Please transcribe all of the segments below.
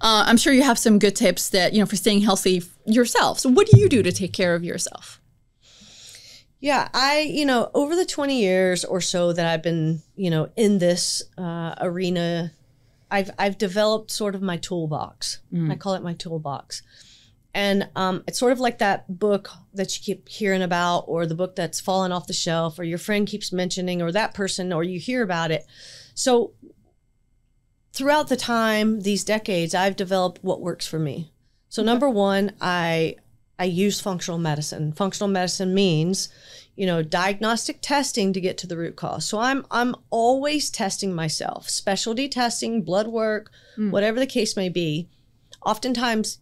I'm sure you have some good tips that, for staying healthy yourself. So what do you do to take care of yourself? Yeah, over the 20 years or so that I've been, in this arena, I've developed sort of my toolbox. I call it my toolbox. And it's sort of like that book that you keep hearing about, or the book that's fallen off the shelf, or your friend keeps mentioning, or that person, or you hear about it. So throughout the time, these decades, I've developed what works for me. So number one, I use functional medicine. Functional medicine means, diagnostic testing to get to the root cause. So I'm always testing myself, specialty testing, blood work, whatever the case may be. Oftentimes,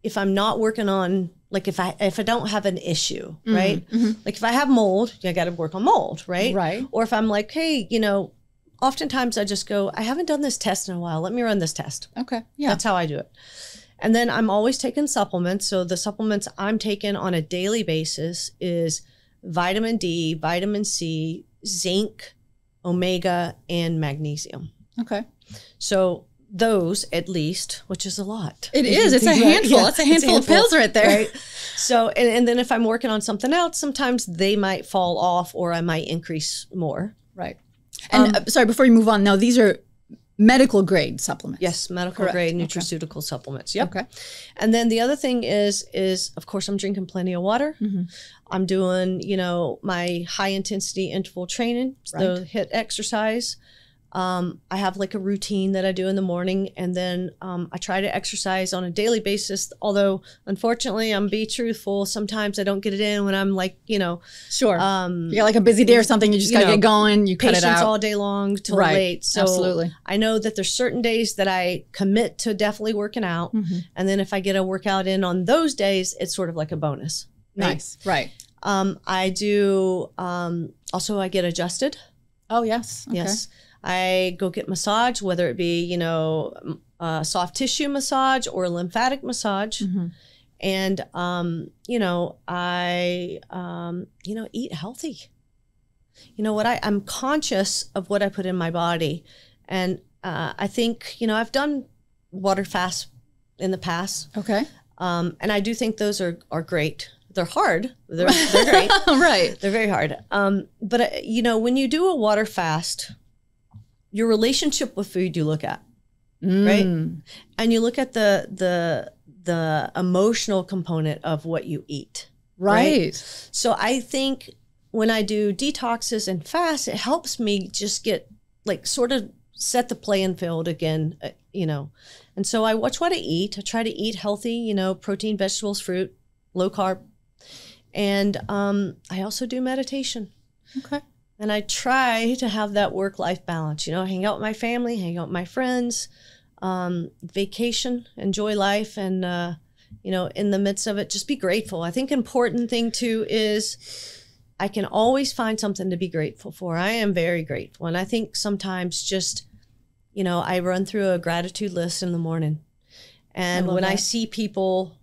if I'm not working on, like if I don't have an issue, right? Like if I have mold, I got to work on mold, right? Right. Or if I'm like, hey, oftentimes I just go, I haven't done this test in a while. Let me run this test. Okay. Yeah. That's how I do it. And then I'm always taking supplements. So the supplements I'm taking on a daily basis is vitamin D, vitamin C, zinc, omega, and magnesium. Okay. So those at least, which is a lot. It is. It's a handful. It's a handful of pills right there. Right? So, and then if I'm working on something else, sometimes they might fall off or I might increase more. Right. And sorry, before you move on, now these are medical grade supplements. Yes, medical grade nutraceutical supplements. Yep. Okay. And then the other thing is of course I'm drinking plenty of water. I'm doing, my high intensity interval training, the HIIT exercise. I have like a routine that I do in the morning, and then I try to exercise on a daily basis. Although, unfortunately, I'm be truthful. Sometimes I don't get it in when I'm like, Sure. You got like a busy day or something. You just got to get going. You cut it out all day long till late. So absolutely. I know that there's certain days that I commit to definitely working out, and then if I get a workout in on those days, it's sort of like a bonus. Right? Nice. Right. I do. Also, I get adjusted. Oh yes. Okay. Yes. I go get massage, whether it be, soft tissue massage or lymphatic massage. And, I, eat healthy. I'm conscious of what I put in my body. And I think, I've done water fasts in the past. Okay. And I do think those are great. They're hard. They're great. Right. They're very hard. But, when you do a water fast, your relationship with food you look at, right? And you look at the emotional component of what you eat. Right. So I think when I do detoxes and fasts, it helps me just get sort of set the playing field again, And so I watch what I eat. I try to eat healthy, protein, vegetables, fruit, low carb. And I also do meditation. Okay. And I try to have that work-life balance, hang out with my family, hang out with my friends, vacation, enjoy life. And, in the midst of it, just be grateful. I think important thing too is I can always find something to be grateful for. I am very grateful. And I think sometimes just, I run through a gratitude list in the morning. And when I see people,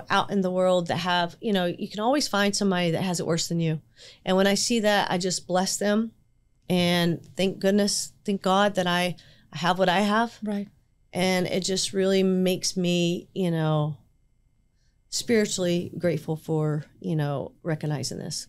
out in the world that have, you can always find somebody that has it worse than you. And when I see that, I just bless them and thank God that I have what I have. Right. And it just really makes me, spiritually grateful for, recognizing this.